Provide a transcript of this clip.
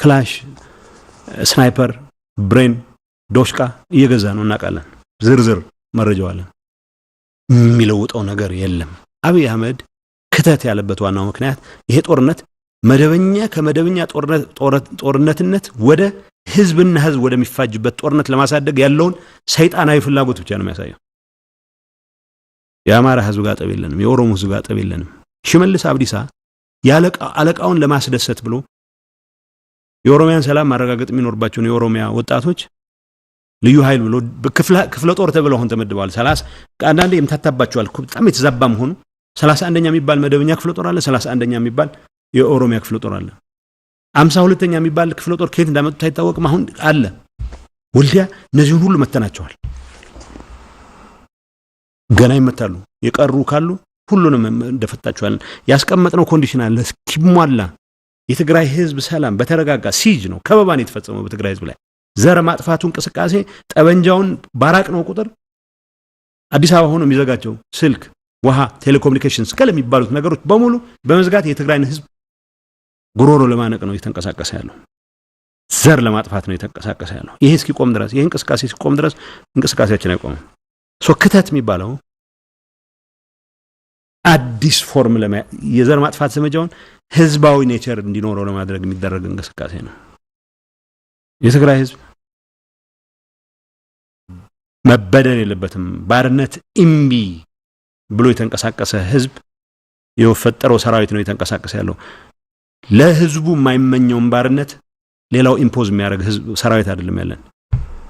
ክላሽ ስናይፐር ብሬን ዶሽቃ እየገዛ ነው እናቃለን ዝርዝር መረጃው አለ የሚለውጠው ነገር የለም አብይ አህመድ ክተት ያለበት ዋናው ምክንያት ይሄ ጦርነት መደበኛ ከመደበኛ ጦርነትነት ወደ ህዝብና ህዝብ ወደሚፋጅበት ጦርነት ለማሳደግ ያለውን ሰይጣናዊ ፍላጎት ብቻ ነው የሚያሳየው የአማራ ህዝብ ጋር ጠብ የለንም የኦሮሞ ህዝብ ጋር ጠብ የለንም ሽመልስ አብዲሳ አለቃውን ለማስደሰት ብሎ የኦሮሚያን ሰላም ማረጋገጥ የሚኖርባቸው የኦሮሚያ ወጣቶች ልዩ ኃይል ብሎ ክፍለ ጦር ተብለው ሆን ተመድበዋል 30 አንዳንዴ የምታታባቸዋል በጣም የተዛባም ሆኑ 31ኛ የሚባል መደበኛ ክፍለ ጦር አለ 31ኛ የሚባል የኦሮሚያ ክፍለ ጦር አለ 52ኛ የሚባል ክፍለ ጦር ከየት እንዳመጡት አይታወቅም አሁን አለ ወልዲያ እነዚህን ሁሉ መተናቸዋል ገና ይመታሉ የቀሩ ካሉ ሁሉንም እንደፈታቸዋል ያስቀመጥነው ኮንዲሽን አለ እስኪሟላ የትግራይ ህዝብ ሰላም በተረጋጋ ሲጅ ነው ከበባን የተፈጸመው በትግራይ ህዝብ ላይ ዘር ማጥፋቱ እንቅስቃሴ ጠበንጃውን ባራቅ ነው ቁጥር አዲስ አበባ ሆኖ የሚዘጋቸው ስልክ ውሃ ቴሌኮሙኒኬሽንስ ከለሚባሉት ነገሮች በሙሉ በመዝጋት የትግራይን ህዝብ ጉሮሮ ለማነቅ ነው የተንቀሳቀሰ ያለው ዘር ለማጥፋት ነው የተንቀሳቀሰ ያለው ይሄ እስኪቆም ድረስ ይሄ እንቅስቃሴ እስኪቆም ድረስ እንቅስቃሴያችን አይቆምም ክተት የሚባለው አዲስ ፎርም የዘር ማጥፋት ዘመቻውን ህዝባዊ ኔቸር እንዲኖረው ለማድረግ የሚደረግ እንቅስቃሴ ነው የትግራይ ህዝብ መበደል የለበትም ባርነት እምቢ ብሎ የተንቀሳቀሰ ህዝብ የፈጠረው ሰራዊት ነው የተንቀሳቀሰ ያለው ለህዝቡ የማይመኘው ባርነት ሌላው ኢምፖዝ የሚያደርግ ህዝብ ሰራዊት አይደለም ያለን